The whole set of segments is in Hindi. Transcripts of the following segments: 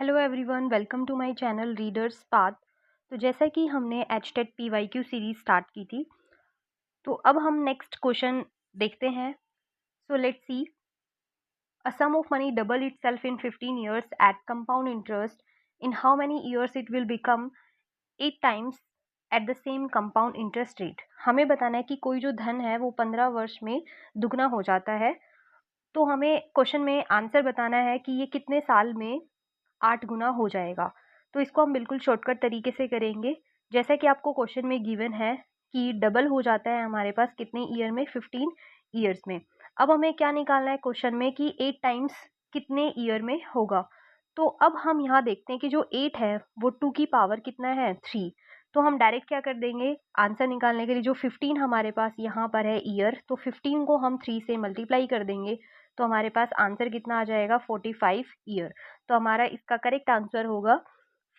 Hello everyone, welcome to my channel Readers Path. तो जैसा कि हमने एचटेट पीवाईक्यू सीरीज स्टार्ट की थी, तो अब हम नेक्स्ट क्वेश्चन देखते हैं। So let's see. A sum of money double itself in 15 years at compound interest. In how many years it will become 8 times at the same compound interest rate. हमें बताना है कि कोई जो धन है वो 15 वर्ष में दुगना हो जाता है। तो हमें क्वेश्चन में आंसर बताना है कि ये कितने साल में 8 गुना हो जाएगा। तो इसको हम बिल्कुल शॉर्टकट तरीके से करेंगे। जैसा कि आपको क्वेश्चन में गिवन है कि डबल हो जाता है हमारे पास कितने ईयर में, 15 ईयर्स में। अब हमें क्या निकालना है क्वेश्चन में कि 8 टाइम्स कितने ईयर में होगा। तो अब हम यहाँ देखते हैं कि जो 8 है वो 2 की पावर कितना है, 3। तो हम डायरेक्ट क्या कर देंगे आंसर निकालने के लिए, जो 15 हमारे पास यहाँ पर है ईयर, तो 15 को हम 3 से मल्टीप्लाई कर देंगे तो हमारे पास आंसर कितना आ जाएगा, 45 ईयर। तो हमारा इसका करेक्ट आंसर होगा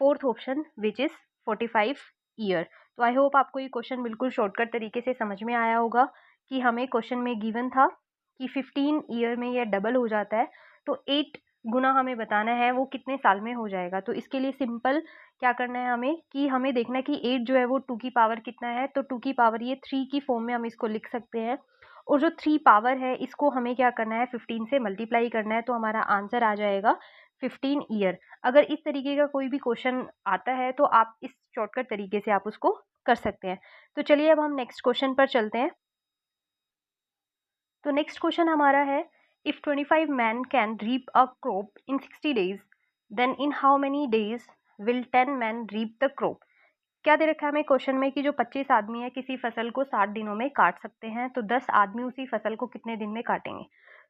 fourth option which is 45 year. तो आई होप आपको ये क्वेश्चन बिल्कुल शॉर्टकट तरीके से समझ में आया होगा कि हमें क्वेश्चन में गिवन था कि 15 ईयर में ये डबल हो जाता है, तो 8 गुना हमें बताना है वो कितने साल में हो जाएगा। तो इसके लिए सिंपल क्या करना है हमें कि हमें देखना है कि 8 जो है वो 2 की पावर कितना है, तो 2 की पावर ये 3 की फॉर्म में हम इसको लिख सकते हैं। और जो 3 पावर है इसको हमें क्या करना है, 15 से मल्टीप्लाई करना है, तो हमारा आंसर आ जाएगा 15 ईयर। अगर इस तरीके का कोई भी क्वेश्चन आता है तो आप इस शॉर्टकट तरीके से आप उसको कर सकते हैं। तो चलिए अब हम नेक्स्ट क्वेश्चन पर चलते हैं। तो नेक्स्ट क्वेश्चन हमारा है, if 25 man can reap a crop in 60 days, then in how many days will 10 man reap the crop. क्या दे रखा है हमें क्वेश्चन में कि जो 25 आदमी है किसी फसल को 60 दिनों में काट सकते हैं, तो 10 आदमी उसी फसल को कितने दिन में काटेंगे।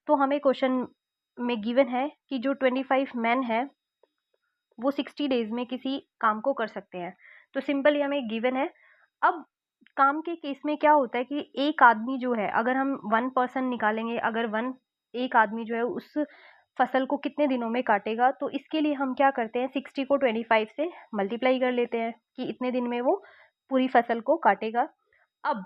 तो हमें क्वेश्चन में गिवन है कि जो 25 मैन है वो 60 डेज में किसी काम को कर सकते हैं। तो सिंपल हमें गिवन है। अब काम के केस में क्या होता है कि एक आदमी जो है, अगर हम 1 पर्सन निकालेंगे, अगर एक आदमी जो है उस फसल को कितने दिनों में काटेगा, तो इसके लिए हम क्या करते हैं, 60 को 25 से मल्टीप्लाई कर लेते हैं कि इतने दिन में वो पूरी फसल को काटेगा। अब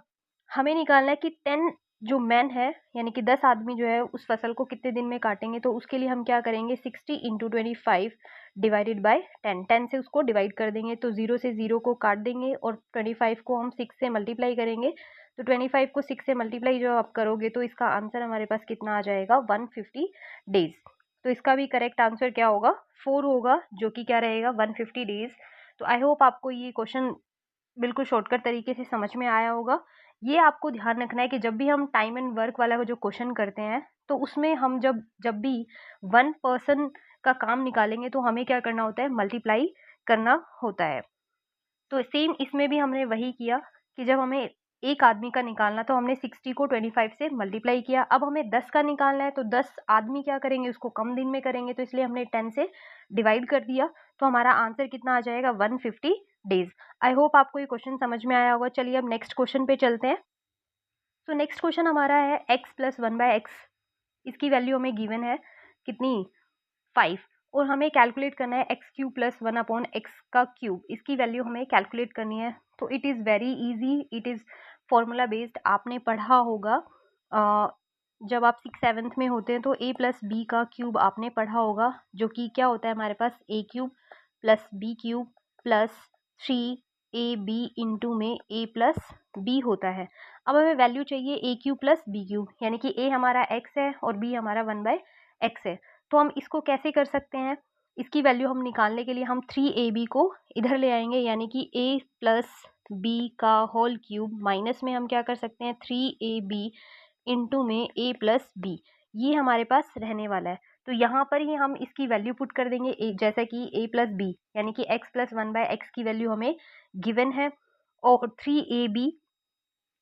हमें निकालना है कि 10 जो मैन है यानी कि 10 आदमी जो है उस फसल को कितने दिन में काटेंगे। तो उसके लिए हम क्या करेंगे, 60 इंटू 25 डिवाइडेड बाय 10 से उसको डिवाइड कर देंगे, तो 0 से 0 को काट देंगे और 25 को हम 6 से मल्टीप्लाई करेंगे। तो 25 को 6 से मल्टीप्लाई जो आप करोगे तो इसका आंसर हमारे पास कितना आ जाएगा, 150 डेज। तो इसका भी करेक्ट आंसर क्या होगा, 4 होगा, जो कि क्या रहेगा, 150 डेज। तो आई होप आपको ये क्वेश्चन बिल्कुल शॉर्टकट तरीके से समझ में आया होगा। ये आपको ध्यान रखना है कि जब भी हम टाइम एंड वर्क वाला जो क्वेश्चन करते हैं, तो उसमें हम जब जब भी 1 पर्सन का काम निकालेंगे तो हमें क्या करना होता है, मल्टीप्लाई करना होता है। तो सेम इसमें भी हमने वही किया कि जब हमें एक आदमी का निकालना तो हमने 60 को 25 से मल्टीप्लाई किया। अब हमें 10 का निकालना है, तो 10 आदमी क्या करेंगे, उसको कम दिन में करेंगे, तो इसलिए हमने 10 से डिवाइड कर दिया। तो हमारा आंसर कितना आ जाएगा, 150 डेज। आई होप आपको ये क्वेश्चन समझ में आया होगा। चलिए अब नेक्स्ट क्वेश्चन पे चलते हैं। तो नेक्स्ट क्वेश्चन हमारा है x प्लस 1/x। इसकी वैल्यू हमें गिवन है कितनी, 5। और हमें कैलकुलेट करना है एक्स क्यूब प्लस 1/x का क्यूब। इसकी वैल्यू हमें कैलकुलेट करनी है। तो it is very easy, it is formula based. आपने पढ़ा होगा जब आप 6th-7th में होते हैं तो a प्लस बी का क्यूब आपने पढ़ा होगा, जो कि क्या होता है हमारे पास, a cube plus B cube plus 3ab into में a प्लस बी होता है। अब हमें वैल्यू चाहिए a cube plus B cube, यानी कि a हमारा x है और b हमारा 1/x है। तो हम इसको कैसे कर सकते हैं, इसकी वैल्यू हम निकालने के लिए हम 3ab को इधर ले आएंगे, यानी कि a प्लस बी का होल क्यूब माइनस में हम क्या कर सकते हैं, 3ab इंटू में a प्लस बी, ये हमारे पास रहने वाला है। तो यहाँ पर ही हम इसकी वैल्यू पुट कर देंगे जैसा कि a प्लस बी यानी कि x प्लस 1/x की वैल्यू हमें गिवन है, और 3ab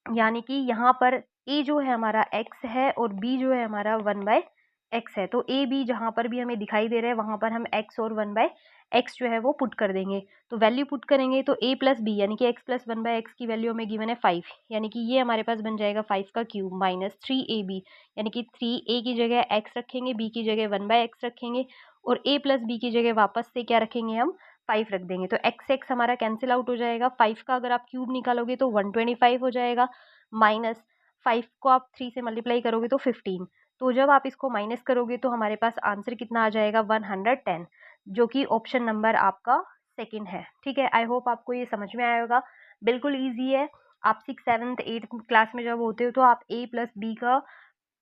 यानी कि यहाँ पर a जो है हमारा x है और b जो है हमारा 1/x है। तो a b जहाँ पर भी हमें दिखाई दे रहा है वहाँ पर हम x और 1/x जो है वो पुट कर देंगे। तो वैल्यू पुट करेंगे तो a प्लस बी यानी कि x प्लस 1/x की वैल्यू हमें गिवन है 5, यानी कि ये हमारे पास बन जाएगा 5 का क्यूब माइनस 3ab, यानी कि 3a की जगह x रखेंगे, b की जगह 1/x रखेंगे और a प्लस बी की जगह वापस से क्या रखेंगे, हम 5 रख देंगे। तो x हमारा कैंसिल आउट हो जाएगा। 5 का अगर आप क्यूब निकालोगे तो 125 हो जाएगा, माइनस 5 को आप 3 से मल्टीप्लाई करोगे तो 15। तो जब आप इसको माइनस करोगे तो हमारे पास आंसर कितना आ जाएगा, 110। जो कि ऑप्शन नंबर आपका सेकंड है। ठीक है, आई होप आपको ये समझ में आया होगा। बिल्कुल ईजी है। आप 6th 7th 8th क्लास में जब होते हो तो आप a प्लस बी का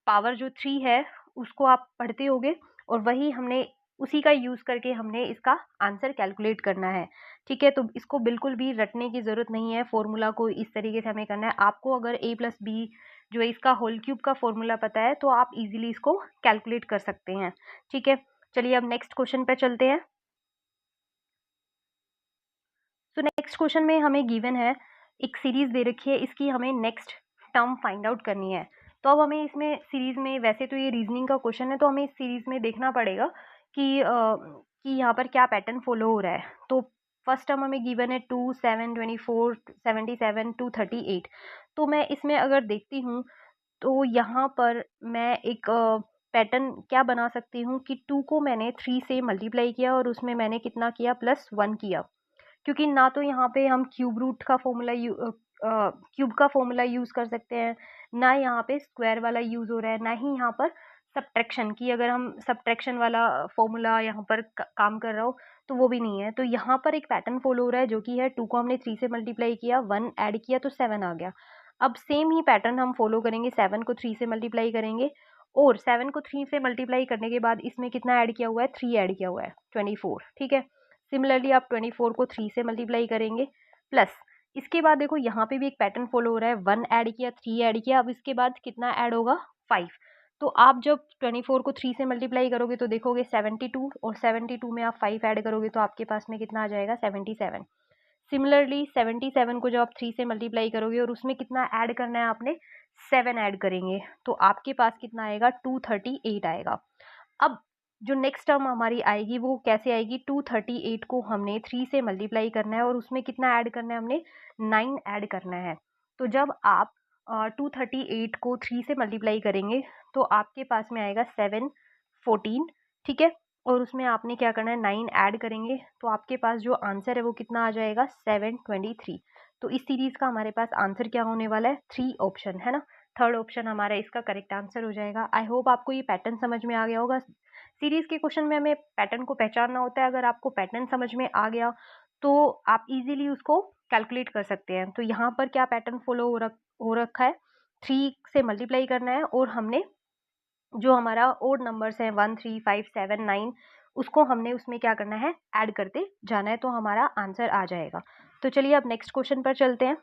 पावर जो 3 है उसको आप पढ़ते होगे, और वही हमने उसी का यूज़ करके हमने इसका आंसर कैलकुलेट करना है। ठीक है, तो इसको बिल्कुल भी रटने की ज़रूरत नहीं है, फॉर्मूला को इस तरीके से हमें करना है। आपको अगर a प्लस बी जो है इसका होल क्यूब का फॉर्मूला पता है तो आप इजीली इसको कैलकुलेट कर सकते हैं। ठीक है, चलिए अब नेक्स्ट क्वेश्चन पे चलते हैं। तो नेक्स्ट क्वेश्चन में हमें गिवन है, एक सीरीज दे रखी है, इसकी हमें नेक्स्ट टर्म फाइंड आउट करनी है। तो अब हमें इसमें सीरीज में, वैसे तो ये रीजनिंग का क्वेश्चन है, तो हमें इस सीरीज में देखना पड़ेगा कि यहाँ पर क्या पैटर्न फॉलो हो रहा है। तो फर्स्ट टर्म हमें गिवन है 2 7 24 77 238। तो मैं इसमें अगर देखती हूँ तो यहाँ पर मैं एक पैटर्न क्या बना सकती हूँ कि 2 को मैंने 3 से मल्टीप्लाई किया और उसमें मैंने कितना किया, +1 किया। क्योंकि ना तो यहाँ पे हम क्यूब का फॉर्मूला यूज़ कर सकते हैं, ना यहाँ पे स्क्वायर वाला यूज़ हो रहा है, ना ही यहाँ पर सब्ट्रैक्शन की, अगर हम सब्ट्रैक्शन वाला फॉर्मूला यहाँ पर काम कर रहा हो तो वो भी नहीं है। तो यहाँ पर एक पैटर्न फॉलो हो रहा है जो कि है 2 को हमने 3 से मल्टीप्लाई किया, 1 ऐड किया तो 7 आ गया। अब सेम ही पैटर्न हम फॉलो करेंगे, 7 को 3 से मल्टीप्लाई करेंगे, और 7 को 3 से मल्टीप्लाई करने के बाद इसमें कितना ऐड किया हुआ है, 3 ऐड किया हुआ है, 24। ठीक है, सिमिलरली आप 24 को 3 से मल्टीप्लाई करेंगे, प्लस इसके बाद देखो यहाँ पे भी एक पैटर्न फॉलो हो रहा है, 1 ऐड किया, 3 ऐड किया, अब इसके बाद कितना ऐड होगा, 5। तो आप जब 24 को 3 से मल्टीप्लाई करोगे तो देखोगे 72, और 72 में आप 5 ऐड करोगे तो आपके पास में कितना आ जाएगा, 77। सिमिलरली 77 को जब आप 3 से मल्टीप्लाई करोगे और उसमें कितना ऐड करना है आपने, 7 ऐड करेंगे, तो आपके पास कितना आएगा, 238 आएगा। अब जो नेक्स्ट टर्म हमारी आएगी वो कैसे आएगी, 238 को हमने 3 से मल्टीप्लाई करना है और उसमें कितना ऐड करना है, हमने 9 ऐड करना है। तो जब आप 238 को 3 से मल्टीप्लाई करेंगे तो आपके पास में आएगा 714। ठीक है, और उसमें आपने क्या करना है, 9 ऐड करेंगे, तो आपके पास जो आंसर है वो कितना आ जाएगा, 723। तो इस सीरीज का हमारे पास आंसर क्या होने वाला है, 3 ऑप्शन है ना, थर्ड ऑप्शन हमारा इसका करेक्ट आंसर हो जाएगा। आई होप आपको ये पैटर्न समझ में आ गया होगा। सीरीज के क्वेश्चन में हमें पैटर्न को पहचानना होता है, अगर आपको पैटर्न समझ में आ गया तो आप इजीली उसको कैलकुलेट कर सकते हैं। तो यहाँ पर क्या पैटर्न फॉलो हो रखा है, 3 से मल्टीप्लाई करना है और हमने जो हमारा ओड नंबर्स हैं 1 3 5 7 9, उसको हमने उसमें क्या करना है, ऐड करते जाना है, तो हमारा आंसर आ जाएगा। तो चलिए अब नेक्स्ट क्वेश्चन पर चलते हैं।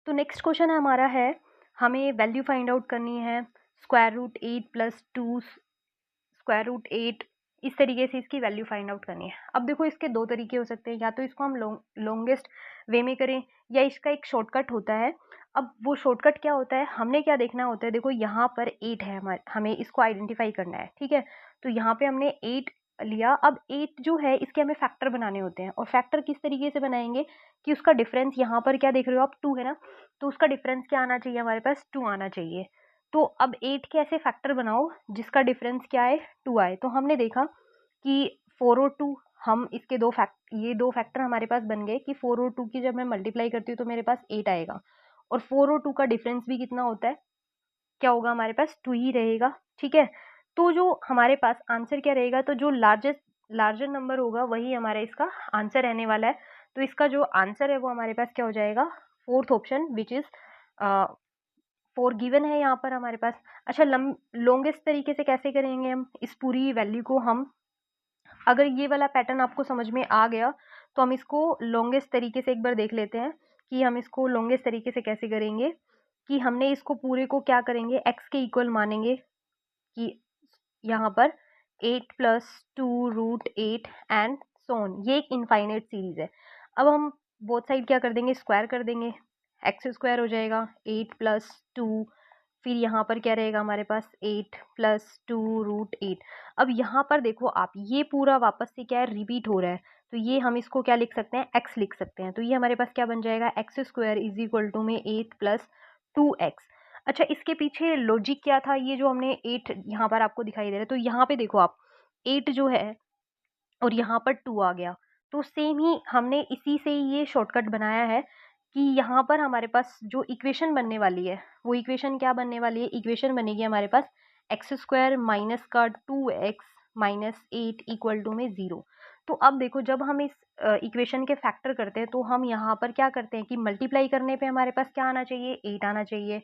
तो नेक्स्ट क्वेश्चन हमारा है, हमें वैल्यू फाइंड आउट करनी है, √8 + 2 √8, इस तरीके से इसकी वैल्यू फाइंड आउट करनी है। अब देखो इसके दो तरीके हो सकते हैं, या तो इसको हम लॉन्गेस्ट वे में करें, या इसका एक शॉर्टकट होता है। अब वो शॉर्टकट क्या होता है, हमने क्या देखना होता है, देखो यहाँ पर 8 है, हमें इसको आइडेंटिफाई करना है। ठीक है, तो यहाँ पे हमने 8 लिया। अब 8 जो है इसके हमें फैक्टर बनाने होते हैं, और फैक्टर किस तरीके से बनाएंगे कि उसका डिफरेंस, यहाँ पर क्या देख रहे हो आप, 2 है ना, तो उसका डिफरेंस क्या आना चाहिए, हमारे पास 2 आना चाहिए। तो अब 8 के ऐसे फैक्टर बनाओ जिसका डिफरेंस क्या है, 2 आए। तो हमने देखा कि 4 और 2, हम इसके ये दो फैक्टर हमारे पास बन गए कि 4 और 2 की जब मैं मल्टीप्लाई करती हूँ तो मेरे पास 8 आएगा, और 4 और 2 का डिफरेंस भी कितना होता है, क्या होगा, हमारे पास 2 ही रहेगा। ठीक है, तो जो हमारे पास आंसर क्या रहेगा, तो जो लार्जर नंबर होगा वही हमारा इसका आंसर रहने वाला है। तो इसका जो आंसर है वो हमारे पास क्या हो जाएगा, fourth option, which is 4 given है यहाँ पर हमारे पास। अच्छा, लॉन्गेस्ट तरीके से कैसे करेंगे हम इस पूरी वैल्यू को, हम अगर ये वाला पैटर्न आपको समझ में आ गया तो हम इसको लॉन्गेस्ट तरीके से एक बार देख लेते हैं कि हम इसको लॉन्गेस्ट तरीके से कैसे करेंगे। कि हमने इसको पूरे को क्या करेंगे, x के इक्वल मानेंगे, कि यहाँ पर 8 + 2√8 एंड सोन, ये एक इनफाइनाइट सीरीज है। अब हम बोथ साइड क्या कर देंगे, स्क्वायर कर देंगे, एक्स स्क्वायर हो जाएगा 8 + 2, फिर यहाँ पर क्या रहेगा हमारे पास 8 + 2√8। अब यहाँ पर देखो आप, ये पूरा वापस से क्या है, रिपीट हो रहा है, तो ये हम इसको क्या लिख सकते हैं, x लिख सकते हैं। तो ये हमारे पास क्या बन जाएगा, x² में 8 + 2x। अच्छा, इसके पीछे लॉजिक क्या था, ये जो हमने 8 यहाँ पर आपको दिखाई दे रहा है, तो यहाँ पे देखो आप 8 जो है और यहाँ पर 2 आ गया, तो सेम ही हमने इसी से ही ये शॉर्टकट बनाया है कि यहाँ पर हमारे पास जो इक्वेशन बनने वाली है, वो इक्वेशन क्या बनने वाली है, इक्वेशन बनेगी हमारे पास x² - का 2x -8 इक्वल टू में 0। तो अब देखो जब हम इस इक्वेशन के फैक्टर करते हैं तो हम यहाँ पर क्या करते हैं कि मल्टीप्लाई करने पे हमारे पास क्या आना चाहिए, 8 आना चाहिए,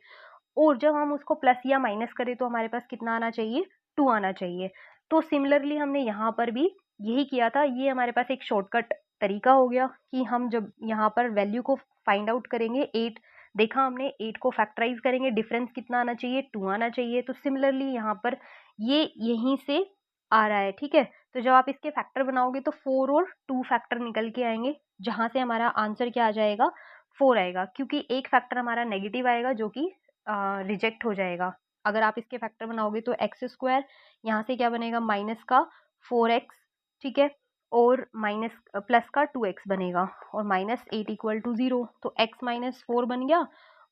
और जब हम उसको प्लस या माइनस करें तो हमारे पास कितना आना चाहिए, 2 आना चाहिए। तो सिमिलरली हमने यहाँ पर भी यही किया था। ये हमारे पास एक शॉर्टकट तरीका हो गया कि हम जब यहाँ पर वैल्यू को फाइंड आउट करेंगे, 8 देखा हमने, 8 को फैक्टराइज करेंगे, डिफरेंस कितना आना चाहिए, 2 आना चाहिए। तो सिमिलरली यहाँ पर ये यहीं से आ रहा है, ठीक है। तो जब आप इसके फैक्टर बनाओगे तो 4 और 2 फैक्टर निकल के आएंगे, जहाँ से हमारा आंसर क्या आ जाएगा, 4 आएगा, क्योंकि एक फैक्टर हमारा नेगेटिव आएगा जो कि रिजेक्ट हो जाएगा। अगर आप इसके फैक्टर बनाओगे तो एक्स स्क्वायर यहाँ से क्या बनेगा, माइनस का 4x, ठीक है, और माइनस प्लस का 2x बनेगा, और -8 इक्वल टू 0। तो x -4 बन गया,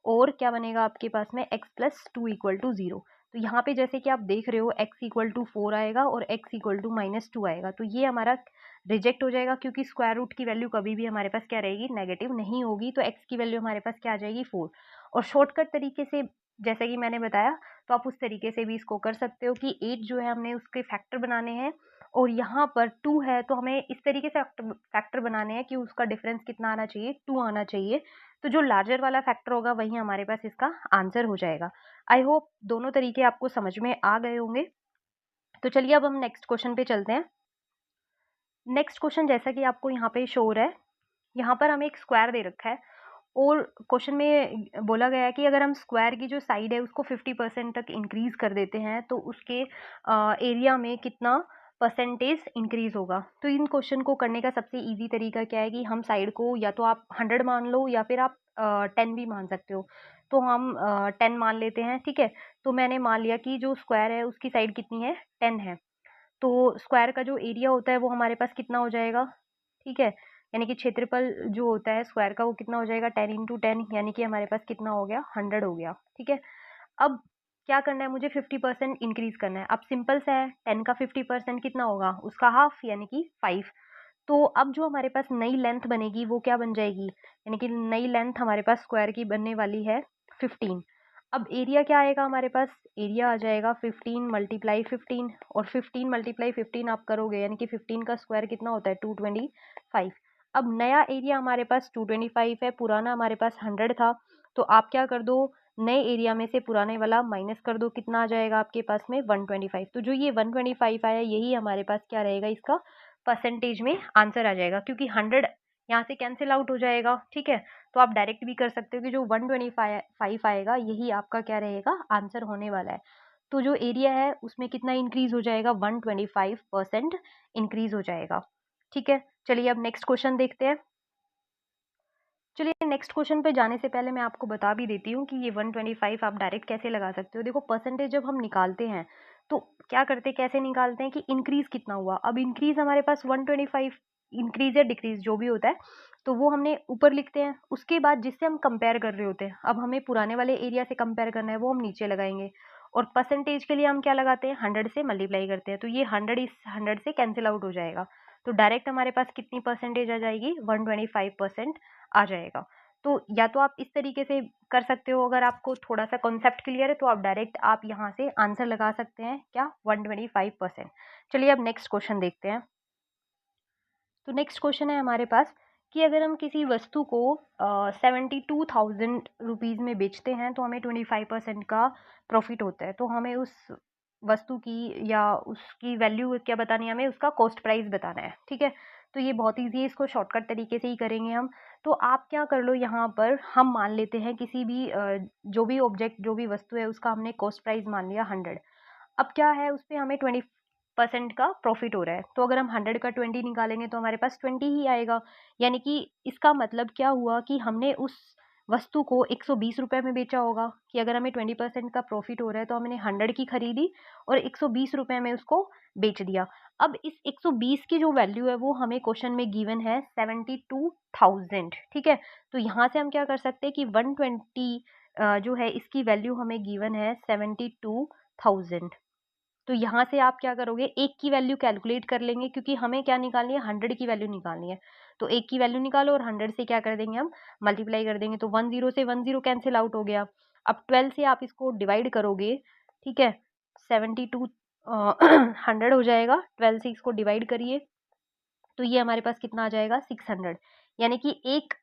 और क्या बनेगा आपके पास में, x + 2 इक्वल टू 0। तो यहाँ पे जैसे कि आप देख रहे हो x इक्वल टू 4 आएगा और x इक्वल टू -2 आएगा। तो ये हमारा रिजेक्ट हो जाएगा, क्योंकि स्क्वायर रूट की वैल्यू कभी भी हमारे पास क्या रहेगी, नेगेटिव नहीं होगी। तो x की वैल्यू हमारे पास क्या आ जाएगी, 4। और शॉर्टकट तरीके से जैसे कि मैंने बताया, तो आप उस तरीके से भी इसको कर सकते हो कि 8 जो है हमने उसके फैक्टर बनाने हैं, और यहाँ पर 2 है तो हमें इस तरीके से फैक्टर बनाने हैं कि उसका डिफरेंस कितना आना चाहिए, 2 आना चाहिए। तो जो लार्जर वाला फैक्टर होगा वही हमारे पास इसका आंसर हो जाएगा। आई होप दोनों तरीके आपको समझ में आ गए होंगे। तो चलिए अब हम नेक्स्ट क्वेश्चन पे चलते हैं। नेक्स्ट क्वेश्चन जैसा कि आपको यहाँ पे शो हो रहा है, यहाँ पर हमें एक स्क्वायर दे रखा है, और क्वेश्चन में बोला गया है कि अगर हम स्क्वायर की जो साइड है उसको 50% तक इंक्रीज कर देते हैं तो उसके एरिया में कितना परसेंटेज इंक्रीज होगा। तो इन क्वेश्चन को करने का सबसे इजी तरीका क्या है कि हम साइड को या तो आप 100 मान लो या फिर आप 10 भी मान सकते हो। तो हम 10 मान लेते हैं, ठीक है। तो मैंने मान लिया कि जो स्क्वायर है उसकी साइड कितनी है, 10 है। तो स्क्वायर का जो एरिया होता है वो हमारे पास कितना हो जाएगा, ठीक है, यानी कि क्षेत्रफल जो होता है स्क्वायर का वो कितना हो जाएगा, 10 × 10, यानी कि हमारे पास कितना हो गया, 100 हो गया, ठीक है। अब क्या करना है, मुझे 50% इंक्रीज करना है। अब सिंपल सा है, 10 का 50% कितना होगा, उसका हाफ यानी कि 5। तो अब जो हमारे पास नई लेंथ बनेगी वो क्या बन जाएगी, यानी कि नई लेंथ हमारे पास स्क्वायर की बनने वाली है 15। अब एरिया क्या आएगा हमारे पास, एरिया आ जाएगा 15 × 15, और 15 × 15 आप करोगे यानी कि 15 का स्क्वायर कितना होता है, 225। अब नया एरिया हमारे पास 225 है, पुराना हमारे पास 100 था। तो आप क्या कर दो, नए एरिया में से पुराने वाला माइनस कर दो, कितना आ जाएगा आपके पास में, 125। तो जो ये 125 आया यही हमारे पास क्या रहेगा, इसका परसेंटेज में आंसर आ जाएगा, क्योंकि 100 यहाँ से कैंसिल आउट हो जाएगा, ठीक है। तो आप डायरेक्ट भी कर सकते हो कि जो 125 आएगा यही आपका क्या रहेगा, आंसर होने वाला है। तो जो एरिया है उसमें कितना इंक्रीज हो जाएगा, 125% इंक्रीज हो जाएगा, ठीक है। चलिए अब नेक्स्ट क्वेश्चन देखते हैं। चलिए नेक्स्ट क्वेश्चन पे जाने से पहले मैं आपको बता भी देती हूँ कि ये 125 आप डायरेक्ट कैसे लगा सकते हो। देखो परसेंटेज जब हम निकालते हैं तो क्या करते हैं, कैसे निकालते हैं कि इंक्रीज कितना हुआ। अब इंक्रीज हमारे पास 125 इंक्रीज या डिक्रीज जो भी होता है तो वो हमने ऊपर लिखते हैं। उसके बाद जिससे हम कंपेयर कर रहे होते हैं, अब हमें पुराने वाले एरिया से कंपेयर करना है, वो हम नीचे लगाएंगे। और परसेंटेज के लिए हम क्या लगाते हैं, 100 से मल्टीप्लाई करते हैं। तो ये 100 इस 100 से कैंसिल आउट हो जाएगा। तो डायरेक्ट हमारे पास कितनी परसेंटेज आ जाएगी, 125% आ जाएगा। तो या तो आप इस तरीके से कर सकते हो, अगर आपको थोड़ा सा कॉन्सेप्ट क्लियर है तो आप डायरेक्ट आप यहाँ से आंसर लगा सकते हैं, क्या, 125%। चलिए अब नेक्स्ट क्वेश्चन देखते हैं। तो नेक्स्ट क्वेश्चन है हमारे पास कि अगर हम किसी वस्तु को 72,000 रुपीज़ में बेचते हैं तो हमें 25% का प्रॉफिट होता है। तो हमें उस वस्तु की या उसकी वैल्यू क्या बतानी है, हमें उसका कॉस्ट प्राइस बताना है, ठीक है। तो ये बहुत ईजी है, इसको शॉर्टकट तरीके से ही करेंगे हम। तो आप क्या कर लो, यहाँ पर हम मान लेते हैं किसी भी जो भी ऑब्जेक्ट, जो भी वस्तु है उसका हमने कॉस्ट प्राइस मान लिया 100। अब क्या है, उस पर हमें 20% का प्रॉफिट हो रहा है। तो अगर हम 100 का 20 निकालेंगे तो हमारे पास 20 ही आएगा। यानी कि इसका मतलब क्या हुआ कि हमने उस वस्तु को 120 रुपये में बेचा होगा, कि अगर हमें 20% का प्रॉफिट हो रहा है तो हमने 100 की खरीदी और 120 रुपये में उसको बेच दिया। अब इस 120 की जो वैल्यू है वो हमें क्वेश्चन में गिवन है 72,000, ठीक है। तो यहाँ से हम क्या कर सकते हैं कि 120 जो है इसकी वैल्यू हमें गिवन है 72,000। तो यहाँ से आप क्या करोगे, एक की वैल्यू कैलकुलेट कर लेंगे, क्योंकि हमें क्या निकालनी है, 100 की वैल्यू निकालनी है। तो एक की वैल्यू निकालो और 100 से क्या कर देंगे, हम मल्टीप्लाई कर देंगे। तो 10 से 10 कैंसिल आउट हो गया। अब 12 से आप इसको डिवाइड करोगे, ठीक है, 72 100 हो जाएगा, 12 से इसको डिवाइड करिए तो ये हमारे पास कितना आ जाएगा 600, यानी कि एक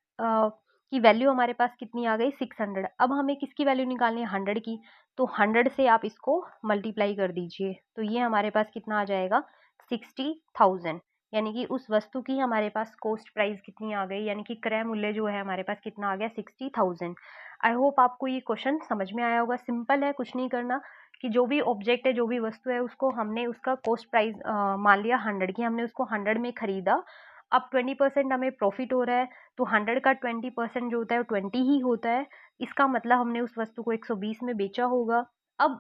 की वैल्यू हमारे पास कितनी आ गई 600। अब हमें किसकी वैल्यू निकालनी है 100 की, तो 100 से आप इसको मल्टीप्लाई कर दीजिए तो ये हमारे पास कितना आ जाएगा 60,000, यानी कि उस वस्तु की हमारे पास कॉस्ट प्राइस कितनी आ गई, यानी कि क्रय मूल्य जो है हमारे पास कितना आ गया 60,000। आई होप आपको ये क्वेश्चन समझ में आया होगा। सिंपल है, कुछ नहीं करना कि जो भी ऑब्जेक्ट है, जो भी वस्तु है, उसको हमने उसका कॉस्ट प्राइस मान लिया 100 की, हमने उसको 100 में खरीदा। अब 20% हमें प्रॉफिट हो रहा है तो 100 का 20% जो होता है वो 20 ही होता है। इसका मतलब हमने उस वस्तु को 120 में बेचा होगा। अब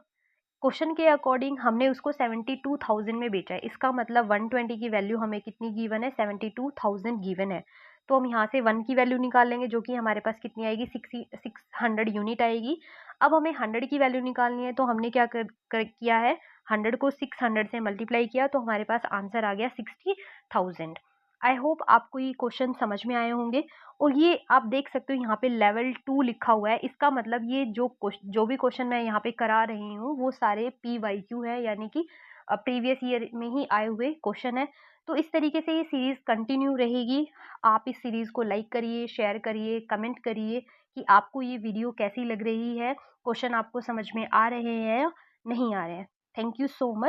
क्वेश्चन के अकॉर्डिंग हमने उसको 72,000 में बेचा है, इसका मतलब 120 की वैल्यू हमें कितनी गिवन है 72,000 गिवन है। तो हम यहाँ से 1 की वैल्यू निकाल लेंगे जो कि हमारे पास कितनी आएगी 600 यूनिट आएगी। अब हमें 100 की वैल्यू निकालनी है तो हमने क्या किया है 100 को 600 से मल्टीप्लाई किया तो हमारे पास आंसर आ गया 60,000। आई होप आपको ये क्वेश्चन समझ में आए होंगे। और ये आप देख सकते हो यहाँ पे लेवल 2 लिखा हुआ है, इसका मतलब ये जो भी क्वेश्चन मैं यहाँ पे करा रही हूँ वो सारे PYQ है, यानी कि प्रीवियस ईयर में ही आए हुए क्वेश्चन है। तो इस तरीके से ये सीरीज कंटिन्यू रहेगी। आप इस सीरीज को लाइक करिए, शेयर करिए, कमेंट करिए कि आपको ये वीडियो कैसी लग रही है, क्वेश्चन आपको समझ में आ रहे हैं या नहीं आ रहे हैं। Thank you so much.